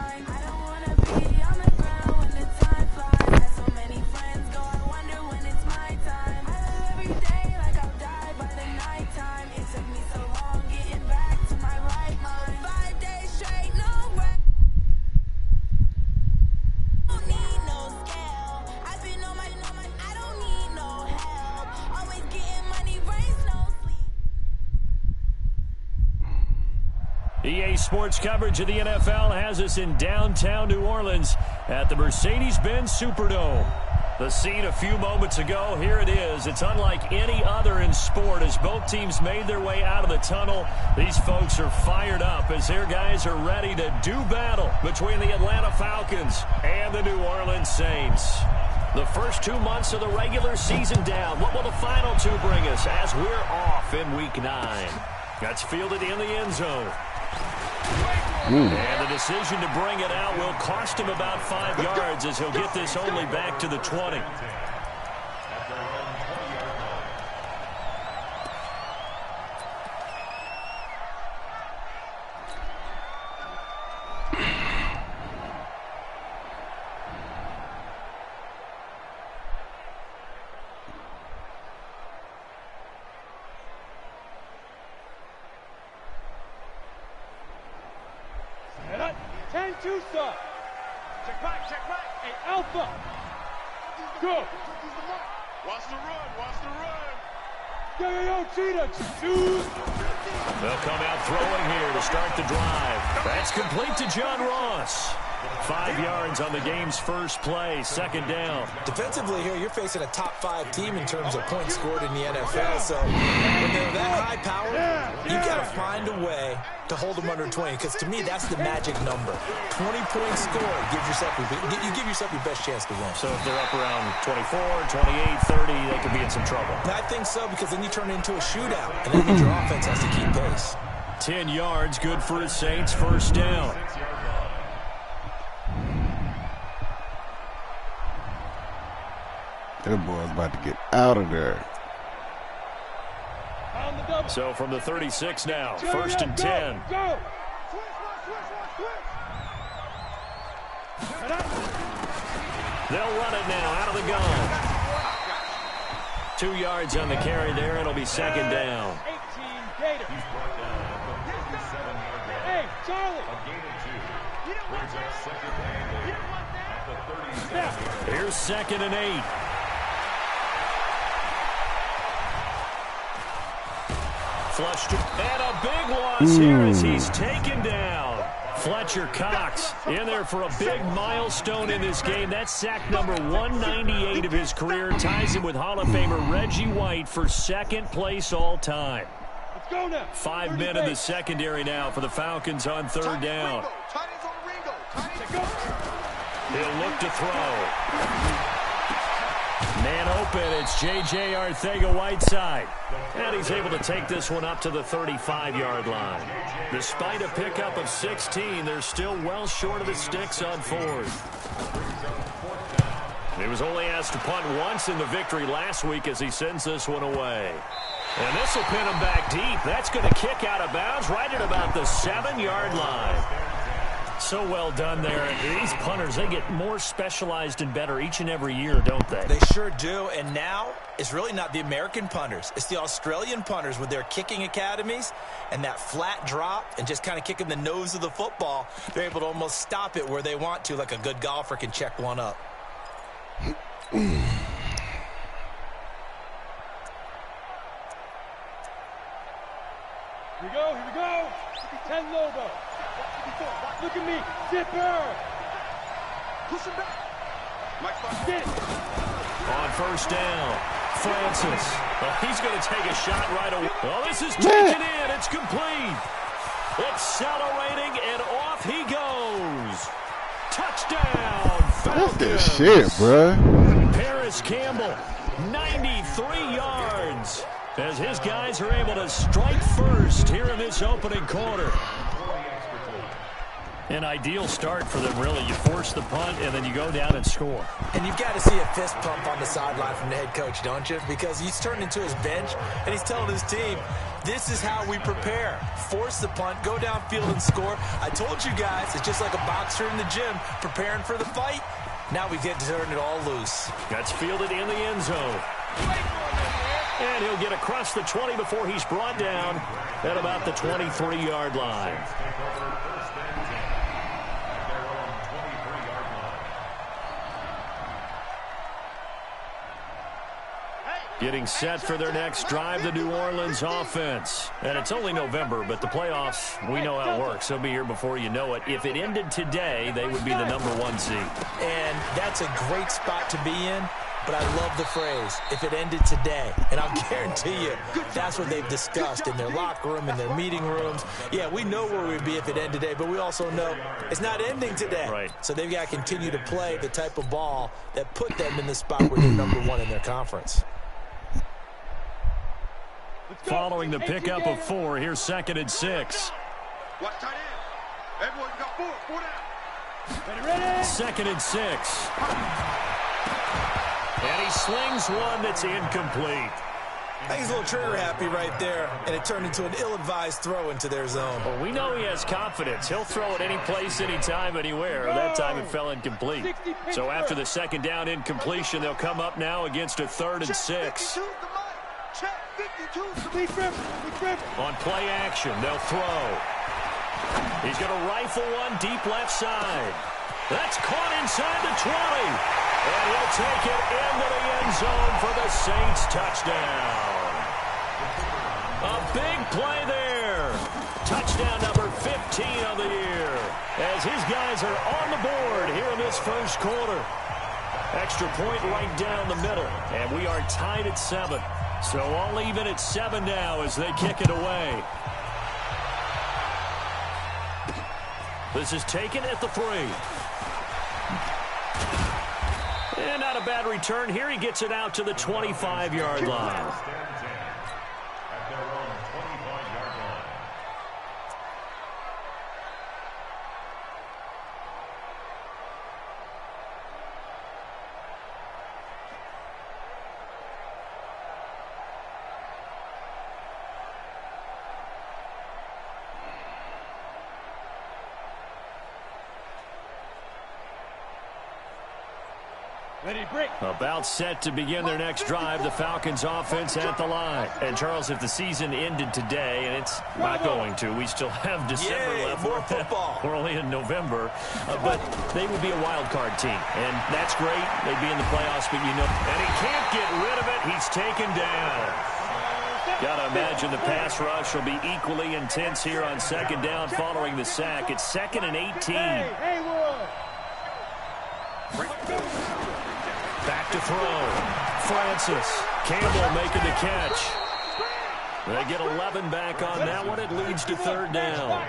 time. I don't wanna be on the ground when the time flies. Had so many friends go, I wonder when it's my time. I live every day like I'll die by the nighttime. It took me so long getting back to my right mind. 5 days straight, no rest. Don't need no scale. I've been on my, I don't need no help. Always getting money, rains, no sleep. EA Sports coverage of the NFL has us in downtown New Orleans at the Mercedes-Benz Superdome. The scene a few moments ago, here it is. It's unlike any other in sport as both teams made their way out of the tunnel. These folks are fired up as their guys are ready to do battle between the Atlanta Falcons and the New Orleans Saints. The first 2 months of the regular season down. What will the final two bring us as we're off in Week 9? That's fielded in the end zone. And the decision to bring it out will cost him about 5 yards as he'll get this only back to the 20. Check back. Hey, Alpha. Go. Wants to run. Yo, Cheetah. Choose. They'll come out throwing here to start the drive. That's complete to John Ross. 5 yards on the game's first play, second down. Defensively here, you're facing a top 5 team in terms of points scored in the NFL. So when they're that high powered, you've got to find a way to hold them under 20. Because to me, that's the magic number. 20 points scored gives yourself you give yourself your best chance to win. So if they're up around 24, 28, 30, they could be in some trouble. I think so, because then you turn it into a shootout, and that means your offense has to keep pace. 10 yards, good for his Saints, first down. That boy's about to get out of there. So from the 36 now, first and 10. Go. They'll run it now out of the gun. 2 yards on the carry there. It'll be second down. 18 Gator. Hey, Charlie. Here's second and 8. Flushed, and a big loss here as he's taken down. Fletcher Cox in there for a big milestone in this game. That's sack number 198 of his career. Ties him with Hall of Famer Reggie White for second place all time. Let's go now. 5 men in the secondary now for the Falcons on third down. He'll look to throw. Man open, it's J.J. Arcega-Whiteside. And he's able to take this one up to the 35-yard line. Despite a pickup of 16, they're still well short of the sticks on fourth. He was only asked to punt once in the victory last week as he sends this one away. And this will pin him back deep. That's going to kick out of bounds right at about the 7-yard line. So well done there. These punters, they get more specialized and better each and every year, don't they? They sure do. And now it's really not the American punters. It's the Australian punters with their kicking academies and that flat drop and just kind of kicking the nose of the football. They're able to almost stop it where they want to, like a good golfer can check one up. Here we go. 10 Lobo. Look at me. Zipper. Push him back. Get it. On first down, Francis. Well, he's going to take a shot right away. Oh, this is taken in. It's complete. Accelerating, and off he goes. Touchdown, Falcons. That's the shit, bruh. Paris Campbell, 93 yards. As his guys are able to strike first here in this opening quarter. An ideal start for them, really. You force the punt, and then you go down and score. And you've got to see a fist pump on the sideline from the head coach, don't you? Because he's turned into his bench, and he's telling his team, This is how we prepare. Force the punt, go downfield and score. I told you guys, it's just like a boxer in the gym preparing for the fight. Now we get to turn it all loose. That's fielded in the end zone. And he'll get across the 20 before he's brought down at about the 23-yard line. Getting set for their next drive, the New Orleans offense. And it's only November, but the playoffs, we know how it works. They'll be here before you know it. If it ended today, they would be the #1 seed. And that's a great spot to be in, but I love the phrase, if it ended today. And I'll guarantee you, that's what they've discussed in their locker room, in their meeting rooms. Yeah, we know where we'd be if it ended today, but we also know it's not ending today. Right. So they've got to continue to play the type of ball that put them in the spot where they're #1 in their conference. Following the pickup of 4, here's 2nd and 6. Watch tight end. Everyone got 4 down. Ready? 2nd and 6. And he slings one that's incomplete. I think he's a little trigger happy right there, and it turned into an ill-advised throw into their zone. Well, we know he has confidence. He'll throw it any place, anytime, anywhere. That time it fell incomplete. So after the 2nd down incompletion, they'll come up now against a 3rd and 6. On play action, they'll throw. He's going to rifle one deep left side. That's caught inside the 20. And he'll take it into the end zone for the Saints touchdown. A big play there. Touchdown number 15 of the year. As his guys are on the board here in this first quarter. Extra point right down the middle. And we are tied at 7. So all even at 7 now as they kick it away. This is taken at the 3. And not a bad return here. He gets it out to the 25-yard line. About set to begin their next drive, the Falcons offense at the line. And Charles, if the season ended today, and it's not going to, we still have December left. More football. We're only in November, but they would be a wild card team, and that's great. They'd be in the playoffs, but you know, and he can't get rid of it. He's taken down. Got to imagine the pass rush will be equally intense here on 2nd down following the sack. It's 2nd and 18. Back to throw. Francis. Campbell making the catch. They get 11 back on that one. It leads to 3rd down.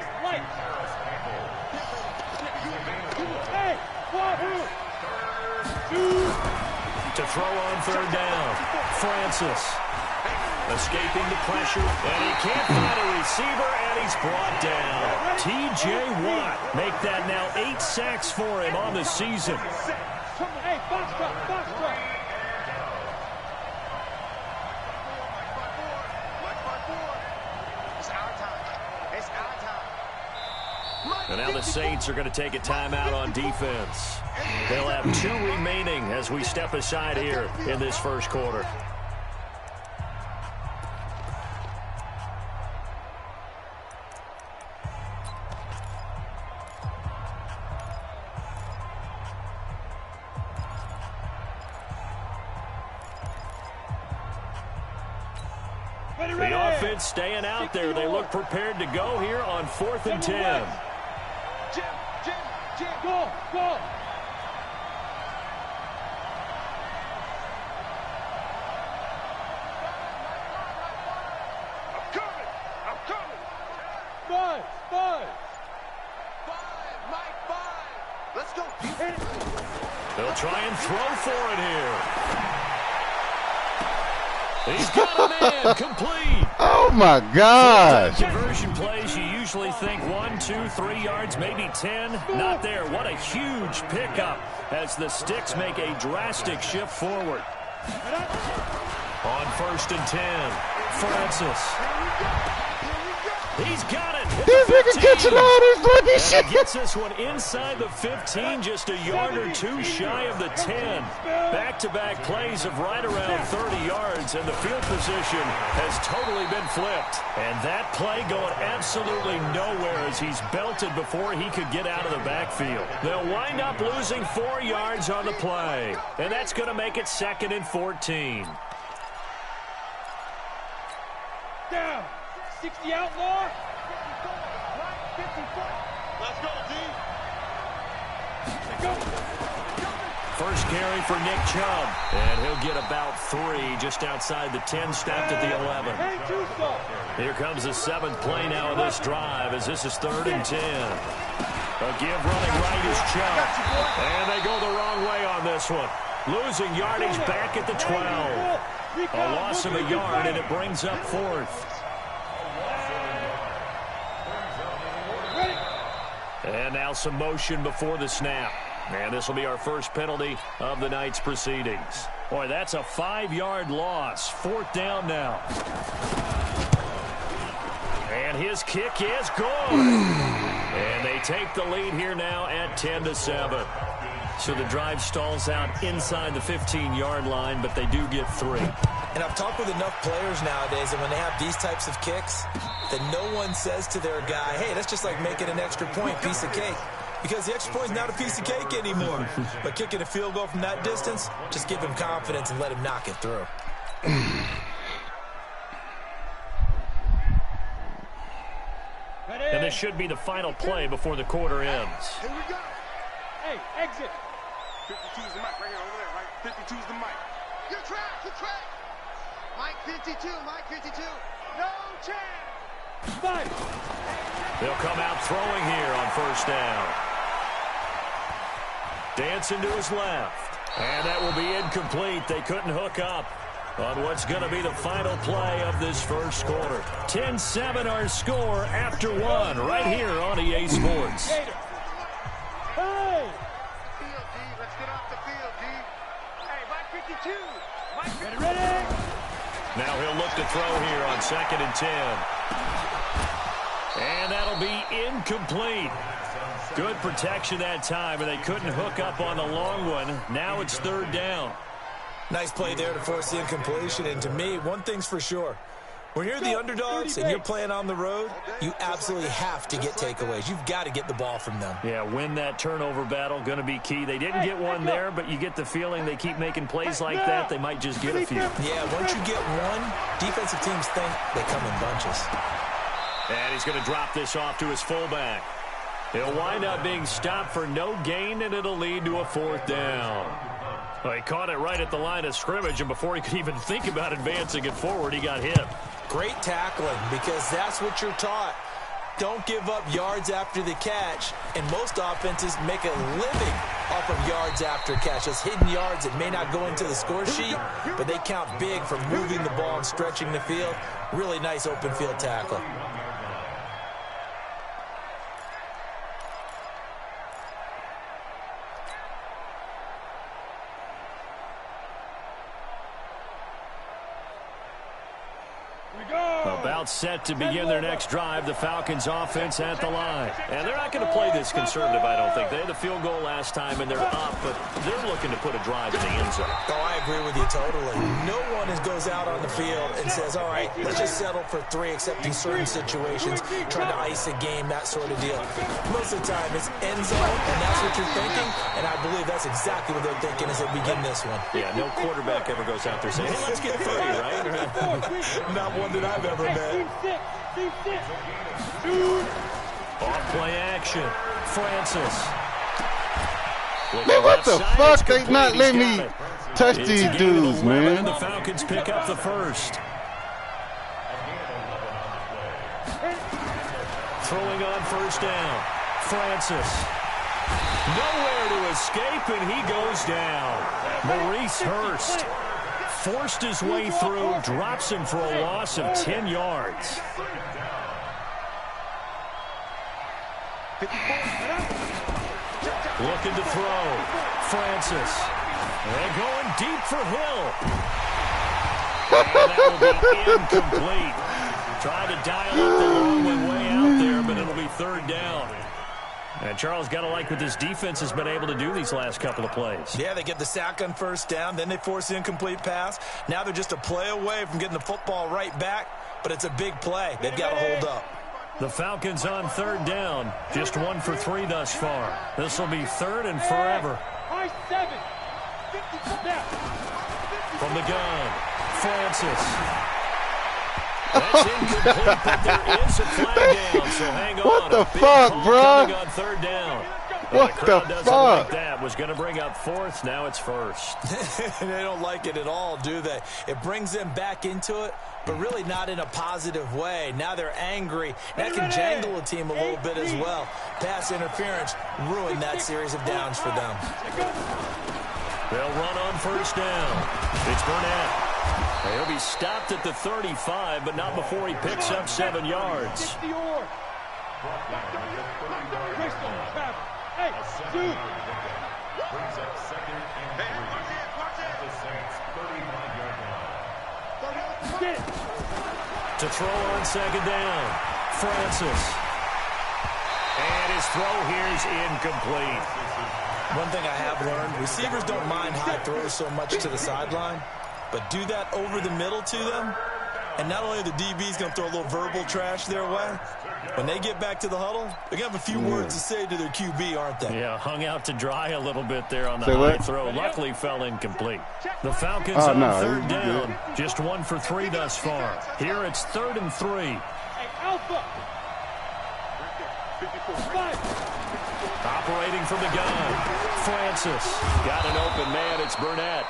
To throw on 3rd down. Francis. Escaping the pressure. And he can't find a receiver, and he's brought down. T.J. Watt make that now 8 sacks for him on the season. Hey, box drop. And now the Saints are going to take a timeout on defense. They'll have 2 remaining as we step aside here in this first quarter. The offense staying out there. They look prepared to go here on 4th and 10. Jim, go! I'm coming! 5! Mike, 5! Let's go! They'll try and throw for it here. He's got a man complete. Oh, my God. Conversion plays, you usually think 1, 2, 3 yards, maybe 10. Not there. What a huge pickup as the Sticks make a drastic shift forward. On 1st and 10, Francis. He's got it. This nigga catching all this bloody shit. Gets this one inside the 15, just a yard or two shy of the 10. Back-to-back plays of right around 30 yards, and the field position has totally been flipped. And that play going absolutely nowhere as he's belted before he could get out of the backfield. They'll wind up losing 4 yards on the play, and that's going to make it 2nd and 14. Down. 60 outlaw. 54. Let's go, D. Go. First carry for Nick Chubb, and he'll get about 3 just outside the 10, stopped at the 11. Here comes the 7th play now of this drive as this is 3rd and 10. A give running right is Chubb, and they go the wrong way on this one. Losing yardage back at the 12. A loss of a yard, and it brings up 4th. And now some motion before the snap. And this will be our first penalty of the night's proceedings. Boy, that's a 5-yard loss. 4th down now. And his kick is good. And they take the lead here now at 10-7. So the drive stalls out inside the 15-yard line, but they do get 3. And I've talked with enough players nowadays, and when they have these types of kicks, that no one says to their guy, hey, that's just like making an extra point, piece of cake. Because the extra point is not a piece of cake anymore. But kicking a field goal from that distance, just give him confidence and let him knock it through. And this should be the final play before the quarter ends. Here we go. Hey, exit. 52's the mic right here, over there, right? 52's the mic. Good track, good track. Mike 52, Mike 52. No chance. 5. They'll come out throwing here on 1st down. Dancing to his left. And that will be incomplete. They couldn't hook up on what's going to be the final play of this first quarter. 10-7 our score after 1 right here on EA Sports. Hey. Field, D. Let's get off the field, D. Hey, Mike 52. Mike 52. Ready? Now he'll look to throw here on 2nd and 10. And that'll be incomplete. Good protection that time, and they couldn't hook up on the long one. Now it's 3rd down. Nice play there to force the incompletion. And to me, one thing's for sure. When you're the underdogs and you're playing on the road, you absolutely have to get takeaways. You've got to get the ball from them. Yeah, win that turnover battle, going to be key. They didn't get one there, but you get the feeling they keep making plays like that, they might just get a few. Yeah, once you get one, defensive teams think they come in bunches. And he's going to drop this off to his fullback. He'll wind up being stopped for no gain, and it'll lead to a 4th down. Well, he caught it right at the line of scrimmage, and before he could even think about advancing it forward, he got hit. Great tackling, because that's what you're taught. Don't give up yards after the catch, and most offenses make a living off of yards after catch. Those hidden yards that may not go into the score sheet, but they count big for moving the ball and stretching the field. Really nice open field tackle. About set to begin their next drive, the Falcons offense at the line. And they're not going to play this conservative, I don't think. They had the field goal last time, and they're up, but they're looking to put a drive in the end zone. Oh, I agree with you totally. No one goes out on the field and says, all right, let's just settle for 3, except in certain situations, trying to ice a game, that sort of deal. Most of the time, it's end zone, and that's what you're thinking, and I believe that's exactly what they're thinking as they begin this one. Yeah, no quarterback ever goes out there saying, hey, let's get 3, right? Not one that I've ever met. Off play action. Francis. Man, what the fuck? They not letting me touch these dudes, man. The Falcons pick up the first. Throwing on 1st down. Francis. Nowhere to escape, and he goes down. Maurice Hurst forced his way through, drops him for a loss of 10 yards. Looking to throw. Francis. And going deep for Hill. that will be incomplete. Trying to dial up the long one way out there, but it'll be third down. And Charles, got to like what this defense has been able to do these last couple of plays. Yeah, they get the sack on first down, then they force the incomplete pass. Now they're just a play away from getting the football right back, but it's a big play. They've got to hold up. The Falcons on third down, just 1 for 3 thus far. This will be third and forever. High 7. 50 snap. From the gun, Francis. That's incomplete, but there is a flag down, so hang on. What the fuck, bro? On third down. What the fuck? Like that was going to bring up fourth. Now it's first. They don't like it at all, do they? It brings them back into it, but really not in a positive way. Now they're angry. That can jangle a team a little bit as well. Pass interference ruined that series of downs for them. They'll run on first down. It's Burnett. He'll be stopped at the 35, but not before he picks up 7 yards. Hey, dude. To throw on second down, Francis. And his throw here is incomplete. One thing I have learned, receivers don't mind high throws so much to the sideline, but do that over the middle to them, and not only are the DBs going to throw a little verbal trash their way, when they get back to the huddle, they're going to have a few words to say to their QB, aren't they? Yeah, hung out to dry a little bit there on the high throw. Luckily fell incomplete. The Falcons on third down, just 1 for 3 thus far. Here it's 3rd and 3. Hey, Alpha. Operating from the gun, Francis. Got an open man, it's Burnett.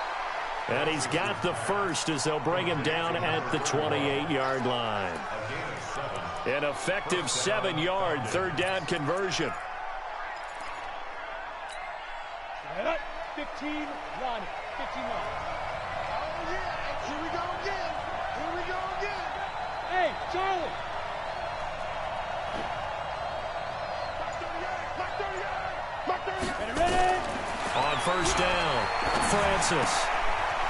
And he's got the first as they'll bring him down at the 28-yard line. An effective 7-yard third down conversion. 15, 9, 15, 9. Oh, yeah. Here we go again. Here we go again. Hey, Charlie. Ready? On first down, Francis.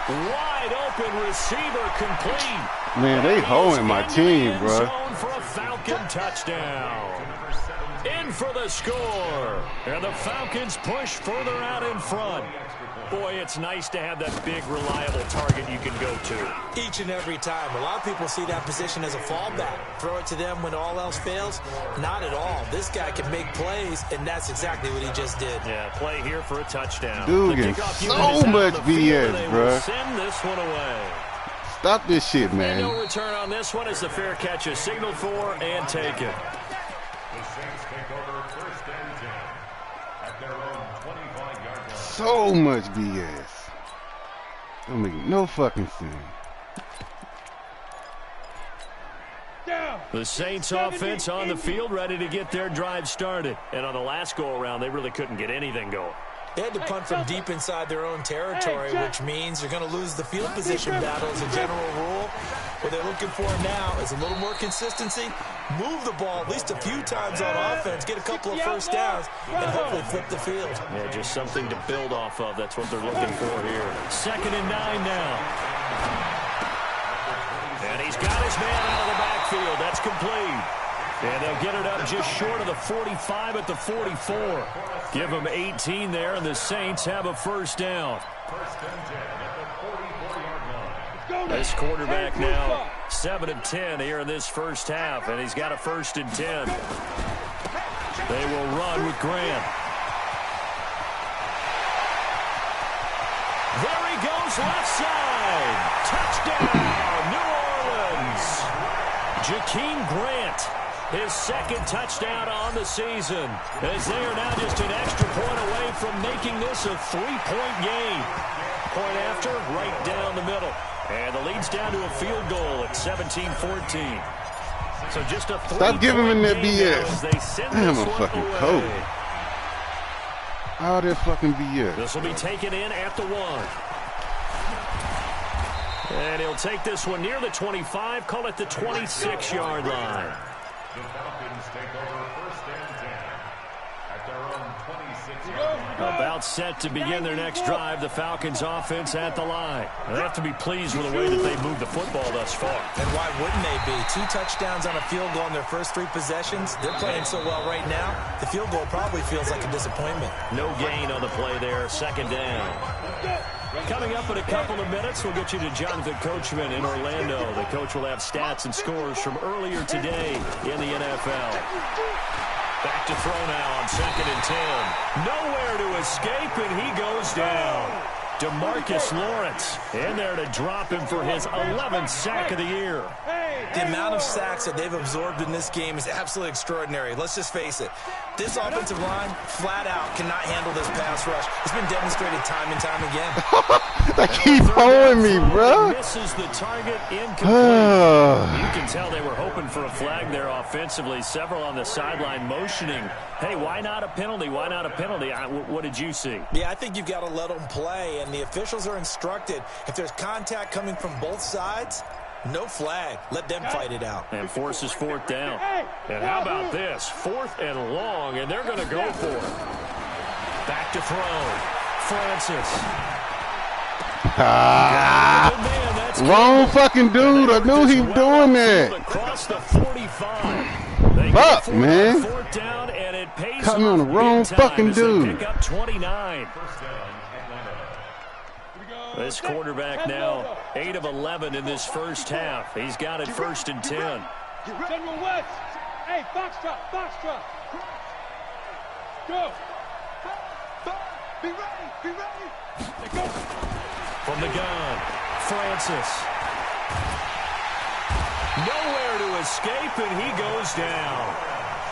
Wide open receiver complete. Man, they holding my team, bro. Zone for a Falcon touchdown. In for the score. And the Falcons push further out in front. Boy, it's nice to have that big, reliable target you can go to. Each and every time. A lot of people see that position as a fallback. Throw it to them when all else fails. Not at all. This guy can make plays, and that's exactly what he just did. Yeah, play here for a touchdown. Dude, getting so much BS, bro. Send this one away. Stop this shit, man. No return on this one as the fair catch is signaled for and taken. So much BS. Don't make no fucking sense. The Saints offense on the field, ready to get their drive started. And on the last go-around, they really couldn't get anything going. They had to punt from deep inside their own territory, which means they're going to lose the field position battle as a general rule. What they're looking for now is a little more consistency, move the ball at least a few times on offense, get a couple of first downs, and hopefully flip the field. Yeah, just something to build off of. That's what they're looking for here. 2nd and 9 now. And he's got his man out of the backfield. That's complete. And they'll get it up just short of the 45 at the 44. Give them 18 there, and the Saints have a first down. This quarterback now 7 of 10 here in this first half, and he's got a 1st and 10. They will run with Grant. There he goes, left side. Touchdown, New Orleans. Jakeem Grant, his 2nd touchdown on the season, as they are now just an extra point away from making this a 3-point game. Point after, right down the middle. And the lead's down to a field goal at 17-14. So just a 3-point Stop giving him that BS. BS. Damn, a fucking coach. All that fucking BS. This will be taken in at the 1. And he'll take this one near the 25, call it the 26-yard line. The Falcons take over 1st and 10 at About set to begin their next drive, the Falcons offense at the line. They have to be pleased with the way that they've moved the football thus far. And why wouldn't they be? 2 touchdowns on a field goal in their first 3 possessions. They're playing so well right now, the field goal probably feels like a disappointment. No gain on the play there, second down. Coming up in a couple of minutes, we'll get you to Jonathan Coachman in Orlando. The coach will have stats and scores from earlier today in the NFL. Back to throw now on 2nd and 10. Nowhere to escape, and he goes down. DeMarcus Lawrence in there to drop him for his 11th sack of the year. The amount of sacks that they've absorbed in this game is absolutely extraordinary. Let's just face it. This offensive line, flat out, cannot handle this pass rush. It's been demonstrated time and time again. They keep holding me, bro. Misses the target, incomplete. You can tell they were hoping for a flag there offensively. Several on the sideline motioning. Hey, why not a penalty? Why not a penalty? What did you see? Yeah, I think you've got to let them play, and the officials are instructed. If there's contact coming from both sides, no flag. Let them fight it out. And forces 4th down. And how about this? 4th and long, and they're going to go for it. Back to throw. Francis. Wrong fucking dude. I knew he was doing that. Across the 45. Fuck, man. 4th down, and it pays Caught me on the wrong fucking dude. Pick up 29. This quarterback now 8 of 11 in this first half. He's got it 1st and 10. General West. Hey, box trap. Go. Be ready. Go. From the gun, Francis. Nowhere to escape, and he goes down.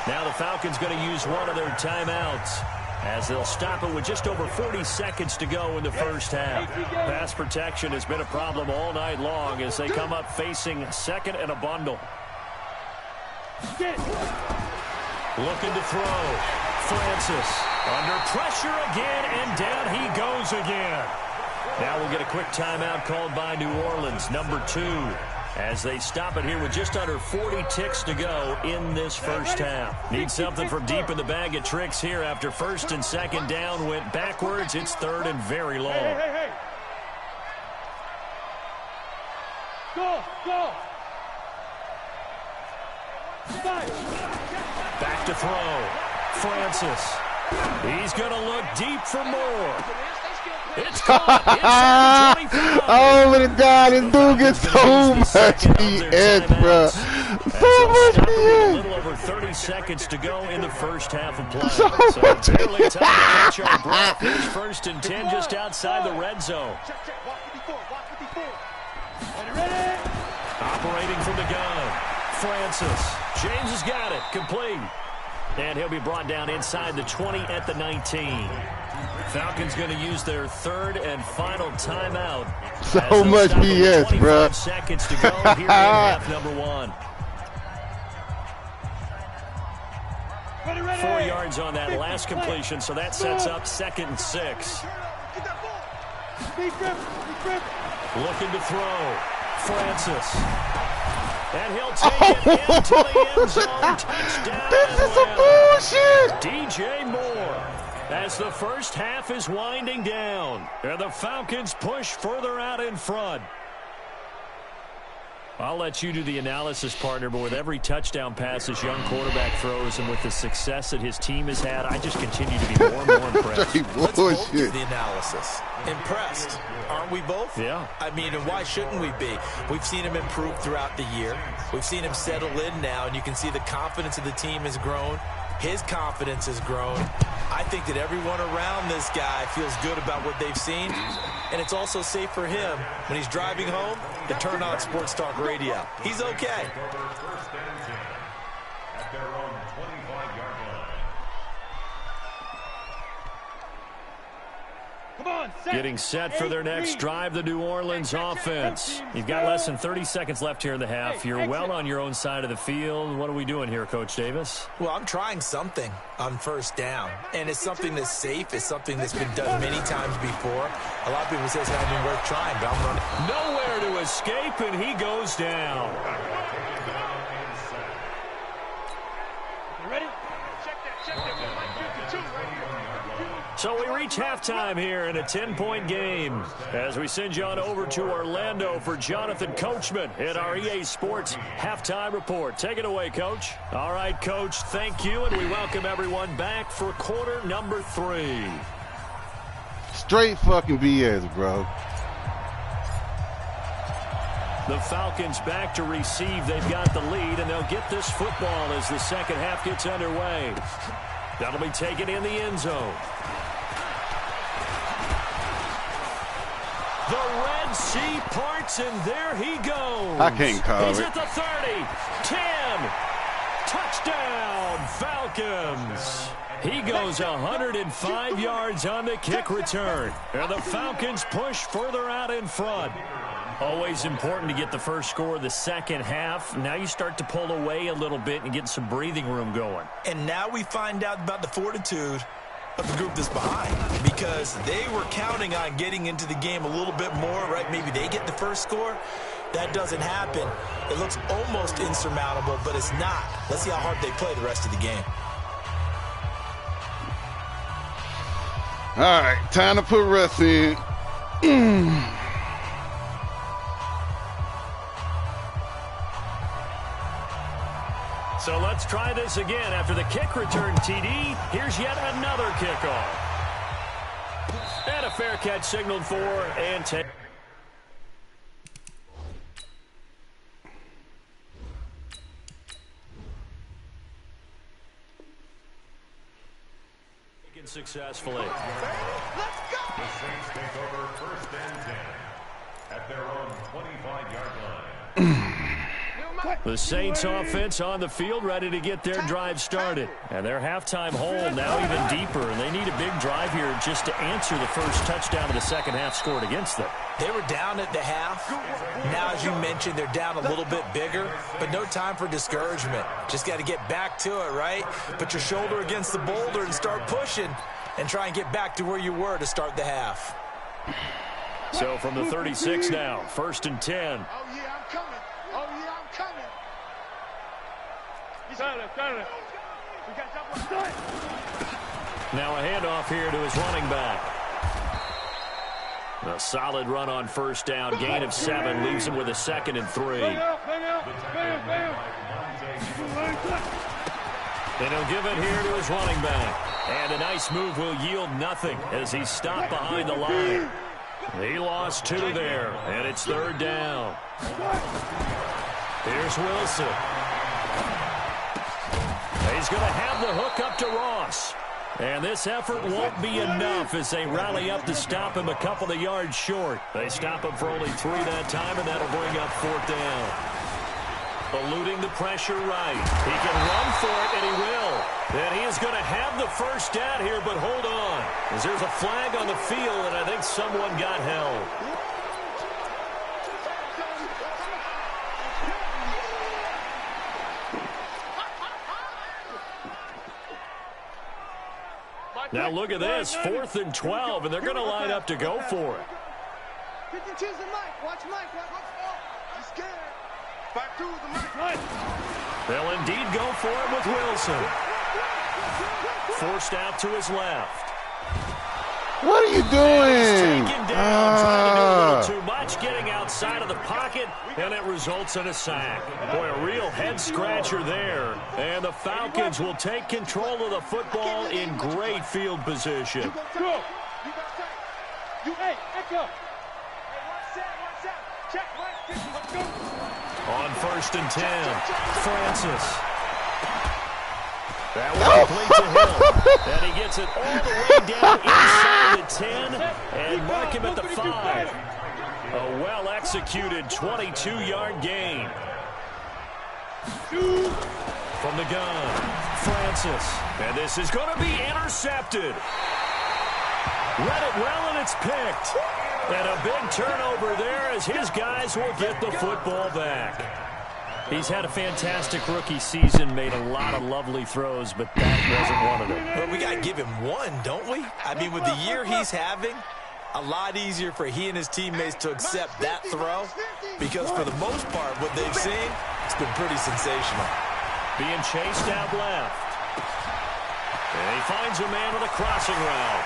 Now the Falcons going to use one of their timeouts, as they'll stop it with just over 40 seconds to go in the first half. Pass protection has been a problem all night long as they come up facing 2nd and a bundle. Looking to throw. Francis under pressure again, and down he goes again. Now we'll get a quick timeout called by New Orleans, number 2. As they stop it here with just under 40 ticks to go in this first half. Need something from deep in the bag of tricks here after 1st and 2nd down went backwards. It's 3rd and very long. Hey. Go. Back to throw. Francis. He's going to look deep for more. It's caught. Oh my God, this dude gets so much BS, bro. So much BS. A little over 30 seconds to go in the first half of play. So much barely time to catch our breath. It's 1st and 10 just outside the red zone. Operating from the gun. Francis. James has got it. Complete. And he'll be brought down inside the 20 at the 19. Falcons going to use their 3rd and final timeout. So much BS, bro. 25 seconds to go here in half number 1. 4 yards on that last completion, so that sets up 2nd and 6. Looking to throw. Francis. And he'll take it into the end zone. Touchdown. This is some bullshit. DJ Moore. As the first half is winding down, and the Falcons push further out in front. I'll let you do the analysis, partner, but with every touchdown pass this young quarterback throws and with the success that his team has had, I just continue to be more and more impressed. Let's both do the analysis. Impressed. Aren't we both? Yeah. I mean, and why shouldn't we be? We've seen him improve throughout the year. We've seen him settle in now, and you can see the confidence of the team has grown. His confidence has grown. I think that everyone around this guy feels good about what they've seen, and it's also safe for him when he's driving home to turn on Sports Talk Radio. He's okay. Getting set for their next drive, the New Orleans offense. You've got less than 30 seconds left here in the half. You're well on your own side of the field. What are we doing here, Coach Davis? Well, I'm trying something on 1st down, and it's something that's safe. It's something that's been done many times before. A lot of people say it's not even worth trying, but I'm running. Nowhere to escape, and he goes down. You ready? Check that. So we reach halftime here in a 10-point game as we send you on over to Orlando for Jonathan Coachman in our EA Sports Halftime Report. Take it away, Coach. All right, Coach, thank you, and we welcome everyone back for quarter number 3. Straight fucking BS, bro. The Falcons back to receive. They've got the lead, and they'll get this football as the second half gets underway. That'll be taken in the end zone. The Red Sea parts, and there he goes. I can't call He's it. at the 30, 10, touchdown Falcons. He goes 105 yards on the kick return, and the Falcons push further out in front. Always important to get the first score of the second half. Now you start to pull away a little bit and get some breathing room going. And now we find out about the fortitude of the group that's behind, because they were counting on getting into the game a little bit more, right? Maybe they get the first score. That doesn't happen. It looks almost insurmountable, but it's not. Let's see how hard they play the rest of the game. All right, time to put Russ in. So let's try this again. After the kick return TD, here's yet another kickoff. And a fair catch signaled for and take. Taken successfully. Let's go! The Saints take over 1st and 10 at their own 25-yard line. The Saints offense on the field, ready to get their drive started. And their halftime hole now even deeper, and they need a big drive here just to answer the first touchdown of the second half scored against them. They were down at the half. Now, as you mentioned, they're down a little bit bigger, but no time for discouragement. Just got to get back to it, right? Put your shoulder against the boulder and start pushing and try and get back to where you were to start the half. So from the 36 now, 1st and 10. Oh, yeah, I'm coming. Oh, yeah, I'm coming. Now a handoff here to his running back. A solid run on 1st down, gain of 7, leaves him with a 2nd and 3. And he'll give it here to his running back. And a nice move will yield nothing as he's stopped behind the line. He lost 2 there, and it's 3rd down. Here's Wilson. He's going to have the hook up to Ross. And this effort won't be enough as they rally up to stop him a couple of yards short. They stop him for only 3 that time, and that'll bring up 4th down. Eluding the pressure right. He can run for it, and he will. And he is going to have the first down here, but hold on. As there's a flag on the field, and I think someone got held. Now look at this, 4th and 12, and they're going to line up to go for it. 52's the mic. Watch Mike. Watch He's scared. Back to the mic. They'll indeed go for it with Wilson. Forced out to his left. What are you doing? Taken down, trying to do a little too much, getting outside of the pocket, and it results in a sack. Boy, a real head-scratcher there. And the Falcons will take control of the football in great field position. Go. Hey, echo. Watch out. Check, let's go. On 1st and 10, Francis. That was complete to him. And he gets it all the way down inside the 10 and mark him at the 5. A well-executed 22-yard gain. From the gun, Francis. And this is going to be intercepted. Read it well, and it's picked. And a big turnover there as his guys will get the football back. He's had a fantastic rookie season, made a lot of lovely throws, but that wasn't one of them. But we got to give him one, don't we? I mean, with the year he's having, a lot easier for he and his teammates to accept that throw, because for the most part, what they've seen, it's been pretty sensational. Being chased out left. And he finds a man with a crossing route.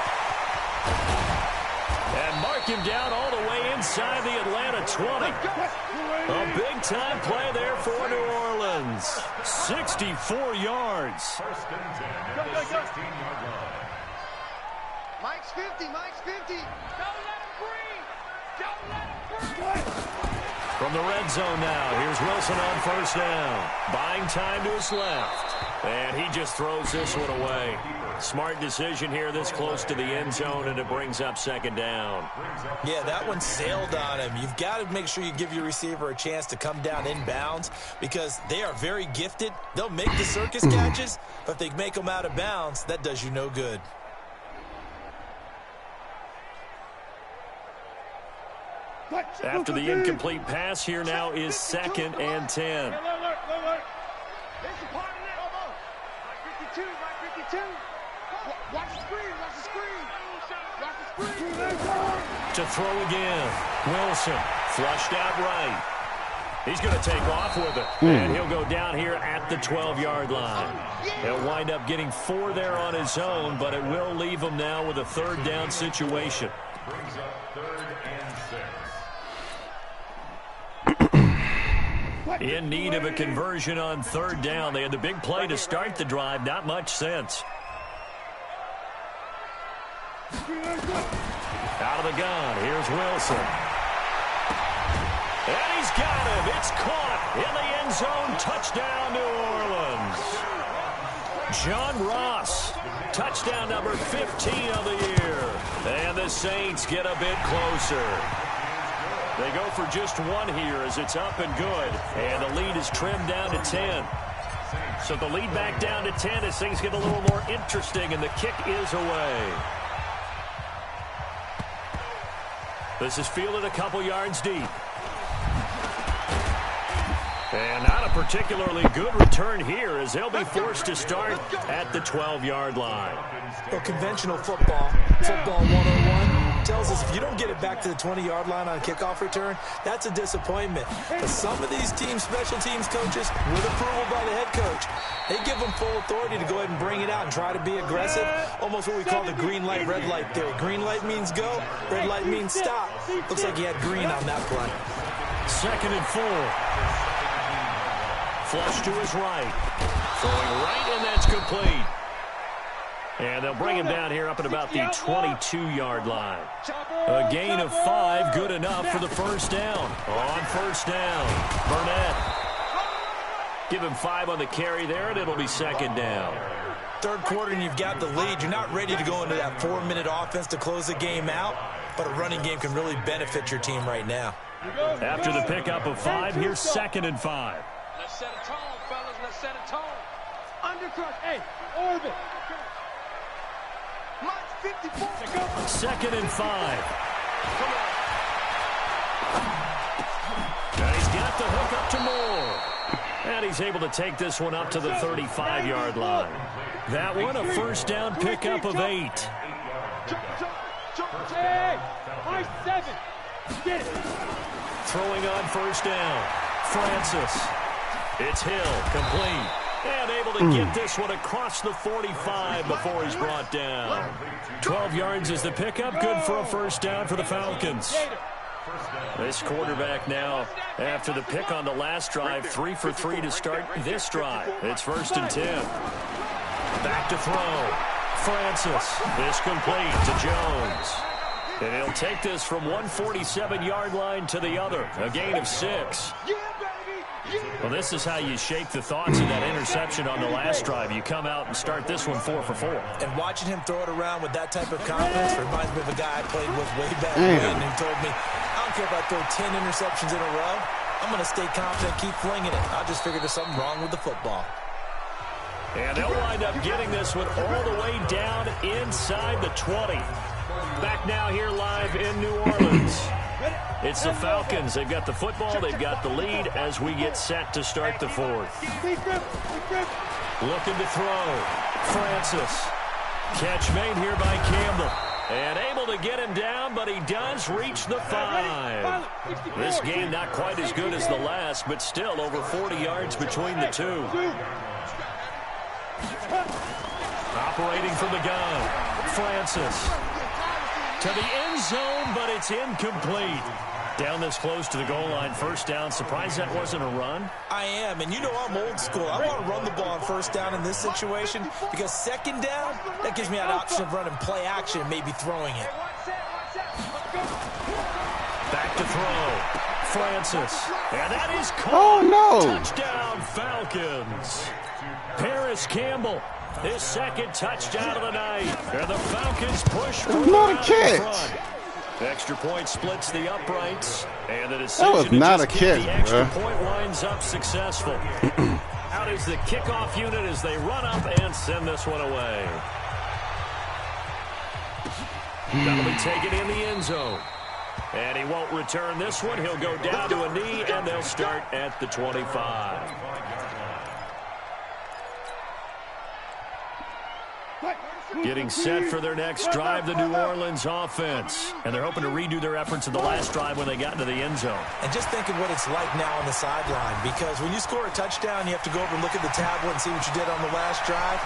knock him down all the way inside the Atlanta 20. A big-time play there for New Orleans. 64 yards. First and 10 at the 16-yard line. Mike's 50, Mike's 50. Don't let him breathe. Don't let him breathe. From the red zone now, here's Wilson on first down. Buying time to his left. And he just throws this one away. Smart decision here this close to the end zone, and it brings up second down. Yeah, that one sailed on him. You've got to make sure you give your receiver a chance to come down inbounds because they are very gifted. They'll make the circus catches, but if they make them out of bounds, that does you no good. After the incomplete pass, here now is 2nd and 10. Watch the screen, watch the screen. Watch the screen. To throw again. Wilson flushed out right. He's going to take off with it. And he'll go down here at the 12-yard line. He'll wind up getting 4 there on his own, but it will leave him now with a third down situation. Brings up 3rd and 6. In need of a conversion on third down. They had the big play to start the drive. Not much sense. Out of the gun. Here's Wilson. And he's got him. It's caught in the end zone. Touchdown, New Orleans. John Ross. Touchdown number 15 of the year. And the Saints get a bit closer. They go for just one here as it's up and good. And the lead is trimmed down to 10. So the lead back down to 10 as things get a little more interesting, and the kick is away. This is fielded a couple yards deep. And not a particularly good return here as they'll be forced to start at the 12-yard line. Well, conventional football 101, tells us if you don't get it back to the 20-yard line on a kickoff return, that's a disappointment. But some of these teams, special teams coaches, with approval by the head coach, they give them full authority to go ahead and bring it out and try to be aggressive, almost what we call the green light, red light theory. Green light means go, red light means stop. Looks like he had green on that play. 2nd and 4. Flush to his right. Throwing right, and that's complete. And they'll bring him down here up at about the 22-yard line. A gain of 5, good enough for the first down. On first down, Burnett. Give him 5 on the carry there, and it'll be second down. Third quarter, and you've got the lead. You're not ready to go into that 4-minute offense to close the game out, but a running game can really benefit your team right now. After the pickup of 5, here's 2nd and 5. Let's set a tone, fellas. Let's set a tone. Undercrush. Hey, orbit. Mike 54. 2nd and 5. Come on. Now he's got the hook up to Moore. And he's able to take this one up to the 35-yard line. That one, a first down pickup of 8. Hey, Mike 7. Get it. Throwing on first down. Francis. It's Hill, complete. And able to get this one across the 45 before he's brought down. 12 yards is the pickup. Good for a first down for the Falcons. This quarterback now, after the pick on the last drive, 3 for 3 to start this drive. It's 1st and 10. Back to throw. Francis. This complete to Jones. And he'll take this from 147-yard line to the other. A gain of 6. Well, this is how you shake the thoughts of that interception on the last drive. You come out and start this one 4 for 4. And watching him throw it around with that type of confidence reminds me of a guy I played with way back when who told me, I don't care if I throw 10 interceptions in a row. I'm going to stay confident, keep flinging it. I just figured there's something wrong with the football. And they'll wind up getting this one all the way down inside the 20. Back now here live in New Orleans. It's the Falcons. They've got the football. They've got the lead as we get set to start the 4th. Looking to throw. Francis. Catch made here by Campbell. And able to get him down, but he does reach the 5. This game not quite as good as the last, but still over 40 yards between the two. Operating from the gun. Francis. To the end zone, but it's incomplete. Down this close to the goal line, first down. Surprised that wasn't a run? I am, and you know I'm old school. I want to run the ball on first down in this situation because second down, that gives me an option of running play action and maybe throwing it. Back to throw. Francis. And that is caught. Oh, no. Touchdown, Falcons. Paris Campbell, his second touchdown of the night. And the Falcons push for not a catch. Extra point splits the uprights. And the decision That was not a to just kick catch, the extra bro. point winds up successful. Out is the kickoff unit as they run up and send this one away. That'll be taken in the end zone. And he won't return this one. He'll go down to a knee, and they'll start at the 25. Getting set for their next drive, the New Orleans offense. And they're hoping to redo their efforts in the last drive when they got into the end zone. And just think of what it's like now on the sideline, because when you score a touchdown, you have to go over and look at the tablet and see what you did on the last drive.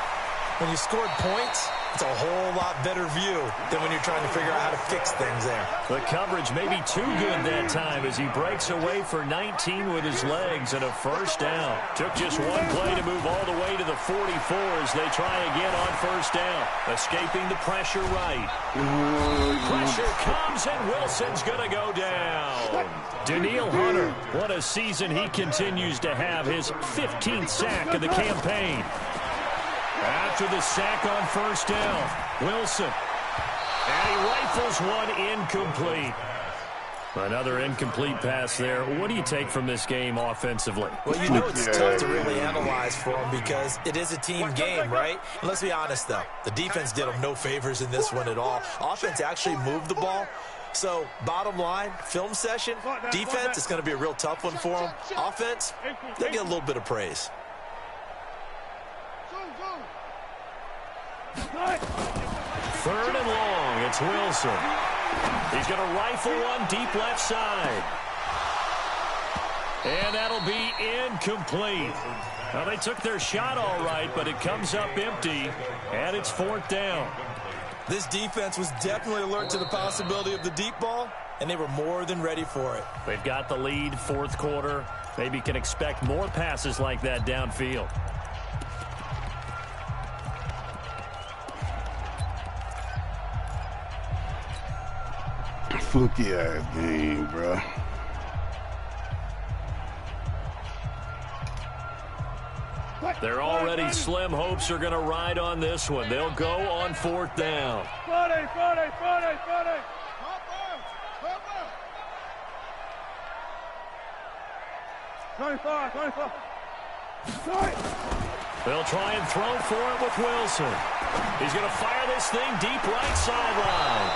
When you scored points, it's a whole lot better view than when you're trying to figure out how to fix things there. The coverage may be too good that time as he breaks away for 19 with his legs and a first down. Took just one play to move all the way to the 44 as they try again on first down. Escaping the pressure right. Pressure comes and Wilson's going to go down. Danielle Hunter, what a season he continues to have. His 15th sack of the campaign. After the sack on first down, Wilson. And he rifles one incomplete. Another incomplete pass there. What do you take from this game offensively? Well, you know it's tough to really analyze for them because it is a team game, right? And let's be honest, though. The defense did them no favors in this one at all. Offense actually moved the ball. So, bottom line, film session, defense is going to be a real tough one for them. Offense, they'll get a little bit of praise. Third and long, it's Wilson. He's going to rifle one deep left side. And that'll be incomplete. Now, they took their shot all right, but it comes up empty, and it's fourth down. This defense was definitely alert to the possibility of the deep ball, and they were more than ready for it. They've got the lead, fourth quarter. Maybe can expect more passes like that downfield. Fluky ass game, bro. They're already slim hopes are going to ride on this one. They'll go on fourth down. 25. They'll try and throw for it with Wilson. He's going to fire this thing deep right sideline.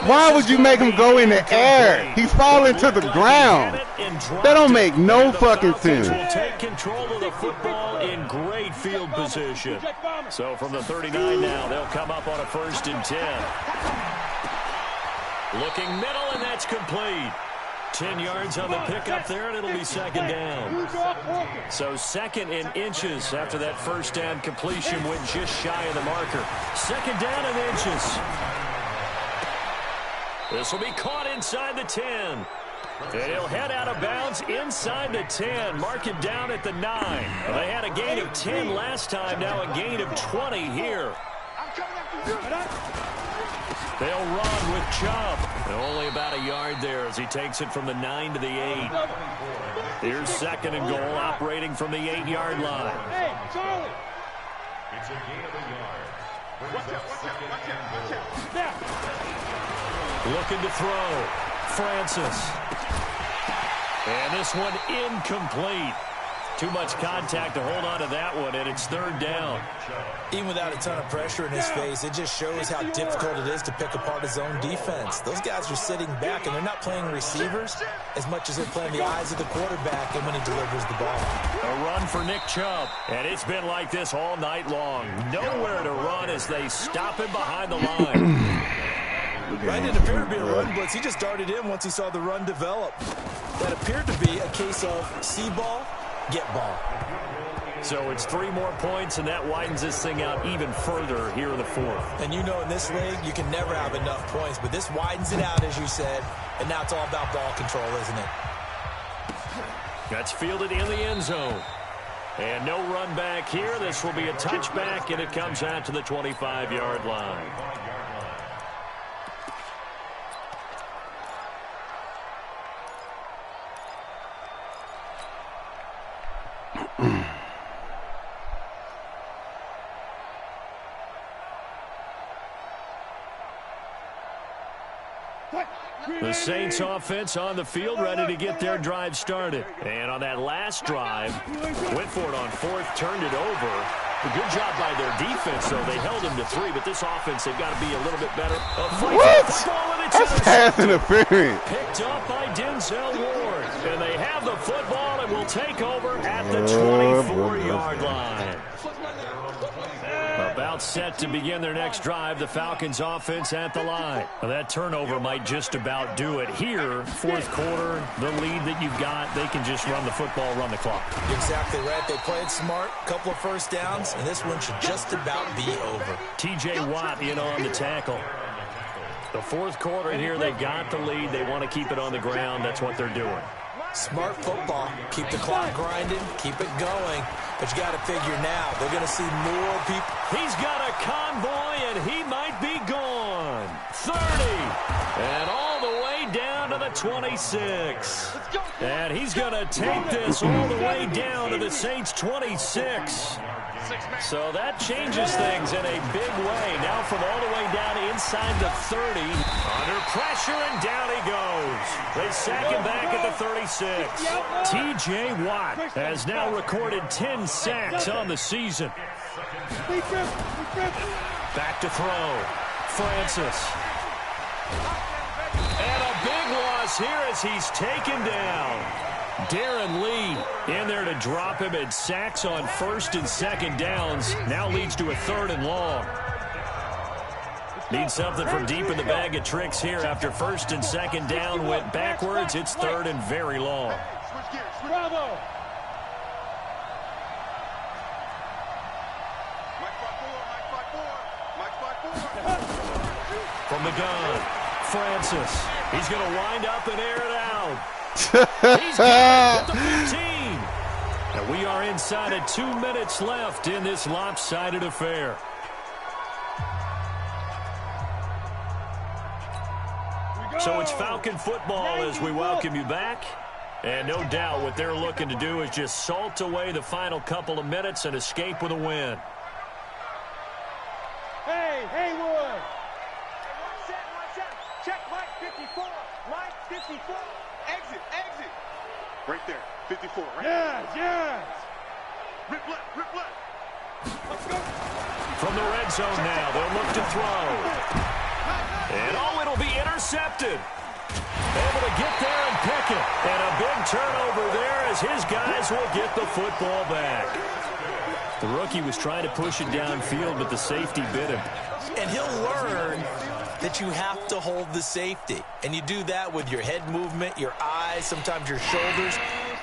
Why would you make him go in the air? He's falling to the ground. That don't make no fucking sense. Will take control of the football in great field position. So from the 39 now, they'll come up on a 1st and 10. Looking middle, and that's complete. 10 yards on the pickup there, and it'll be second down. So second in inches after that first down completion went just shy of the marker. Second down in inches. This will be caught inside the 10. And he'll head out of bounds inside the 10. Mark it down at the 9. They had a gain of 10 last time, now a gain of 20 here. They'll run with Chubb. Only about a yard there as he takes it from the 9 to the 8. Here's second and goal, operating from the 8-yard line. Hey, Charlie! It's a gain of a yard. Brings up second and goal. Looking to throw. Francis. And this one incomplete. Too much contact to hold on to that one, and it's third down. Even without a ton of pressure in his face, it just shows how difficult it is to pick apart his own defense. Those guys are sitting back, and they're not playing receivers as much as they're playing the eyes of the quarterback and when he delivers the ball. A run for Nick Chubb, and it's been like this all night long. Nowhere to run as they stop him behind the line. Right, it appeared to be a run blitz. He just darted in once he saw the run develop. That appeared to be a case of see ball, get ball. So it's 3 more points, and that widens this thing out even further here in the fourth. And you know in this league, you can never have enough points, but this widens it out, as you said, and now it's all about ball control, isn't it? That's fielded in the end zone. And no run back here. This will be a touchback, and it comes out to the 25-yard line. The Saints offense on the field, ready to get their drive started. And on that last drive, went for it on 4th, turned it over. A good job by their defense, though. They held him to 3, but this offense, they've got to be a little bit better. What? That's pass interference. Picked up by Denzel Ward. And they have the football and will take over at the 24-yard line. About set to begin their next drive, the Falcons offense at the line. Now that turnover might just about do it here. 4th quarter, the lead that you've got, they can just run the football, run the clock. Exactly right. They played smart, couple of first downs, and this one should just about be over. T.J. Watt in on the tackle. The 4th quarter here, they've got the lead. They want to keep it on the ground. That's what they're doing. Smart football. Keep the clock grinding. Keep it going. But you got to figure now, they're going to see more people. He's got a convoy, and he might be gone. 30. And all the way down to the 26. And he's going to take this all the way down to the Saints' 26. So that changes things in a big way. Now from all the way down inside the 30. Under pressure, and down he goes. They sack him back at the 36. T.J. Watt has now recorded 10 sacks on the season. Back to throw. Francis. And a big loss here as he's taken down. Darren Lee in there to drop him, and sacks on 1st and 2nd downs. Now leads to a 3rd and long. Need something from deep in the bag of tricks here after 1st and 2nd down went backwards. It's 3rd and very long. Bravo! From the gun, Francis. He's going to wind up and air it out. He's got it at the 15. And we are inside of 2 minutes left in this lopsided affair. So it's Falcon football as we welcome you back. And no doubt what they're looking to do is just salt away the final couple of minutes and escape with a win. Hey, Haywood! Check Mike 54. Mike 54. Exit. Right there. 54, right? Yes. Rip left. Let's go. From the red zone now, they'll look to throw. And it'll be intercepted. Able to get there and pick it. And a big turnover there as his guys will get the football back. The rookie was trying to push it downfield, but the safety bit him. And he'll learn that you have to hold the safety. And you do that with your head movement, your eyes, sometimes your shoulders.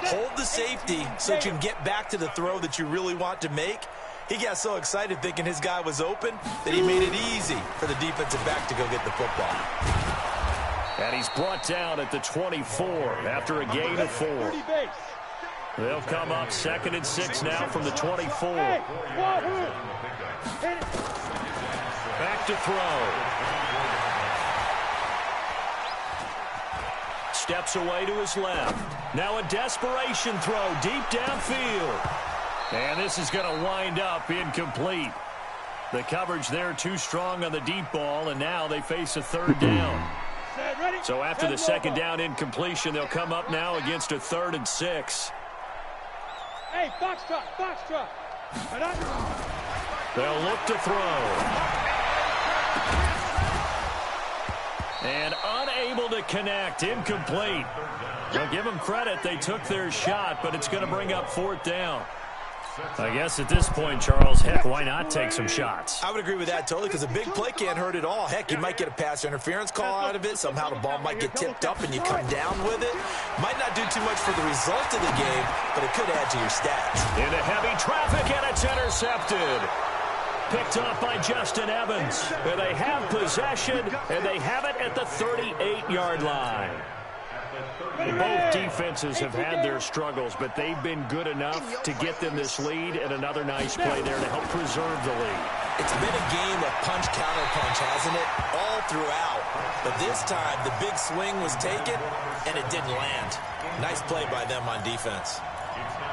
Hold the safety so that you can get back to the throw that you really want to make. He got so excited thinking his guy was open that he made it easy for the defensive back to go get the football. And he's brought down at the 24 after a gain of 4. They'll come up 2nd and 6 now from the 24. Back to throw. Steps away to his left. Now a desperation throw deep downfield. And this is going to wind up incomplete. The coverage there too strong on the deep ball, and now they face a 3rd down. So after the 2nd down incompletion, they'll come up now against a 3rd and 6. Hey, box truck. They'll look to throw. And unable to connect, incomplete. Well, give them credit, they took their shot, but it's going to bring up 4th down. I guess at this point, Charles, heck, why not take some shots? I would agree with that totally, because a big play can't hurt at all. Heck, you might get a pass interference call out of it. Somehow the ball might get tipped up and you come down with it. Might not do too much for the result of the game, but it could add to your stats. Into heavy traffic, and it's intercepted. Picked off by Justin Evans. And they have possession, and they have it at the 38-yard line. Both defenses have had their struggles, but they've been good enough to get them this lead, and another nice play there to help preserve the lead. It's been a game of punch-counter-punch, hasn't it? All throughout. But this time, the big swing was taken, and it didn't land. Nice play by them on defense.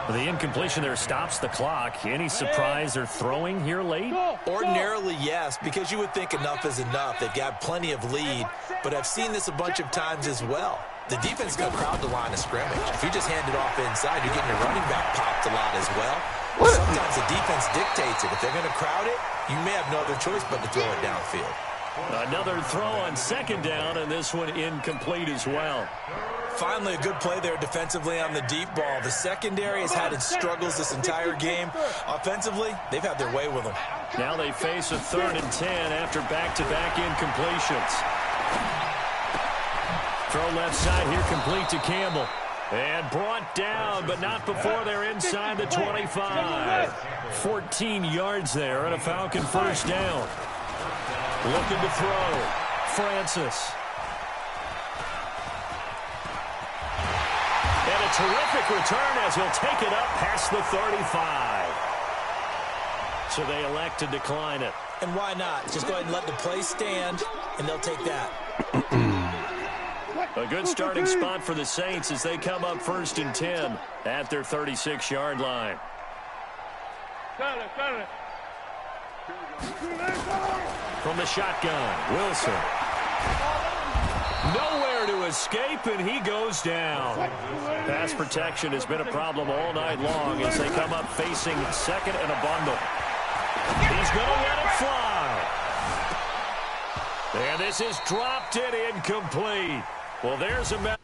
The incompletion there stops the clock. Any surprise they're throwing here late? Ordinarily, yes, because you would think enough is enough. They've got plenty of lead, but I've seen this a bunch of times as well. The defense got crowd the line of scrimmage. If you just hand it off inside, you're getting your running back popped a lot as well. Sometimes the defense dictates it. If they're going to crowd it, you may have no other choice but to throw it downfield. Another throw on second down, and this one incomplete as well. Finally, a good play there defensively on the deep ball. The secondary has had its struggles this entire game. Offensively, they've had their way with them. Now they face a 3rd and 10 after back-to-back incompletions. Throw left side here, complete to Campbell. And brought down, but not before they're inside the 25. 14 yards there and a Falcon first down. Looking to throw. Francis. And a terrific return as he'll take it up past the 35. So they elect to decline it. And why not? Just go ahead and let the play stand, and they'll take that. A good starting spot for the Saints as they come up 1st and 10 at their 36-yard line. From the shotgun, Wilson. Nowhere to escape, and he goes down. Pass protection has been a problem all night long as they come up facing 2nd and a bundle. He's going to let it fly. And this is dropped and incomplete. Well, there's a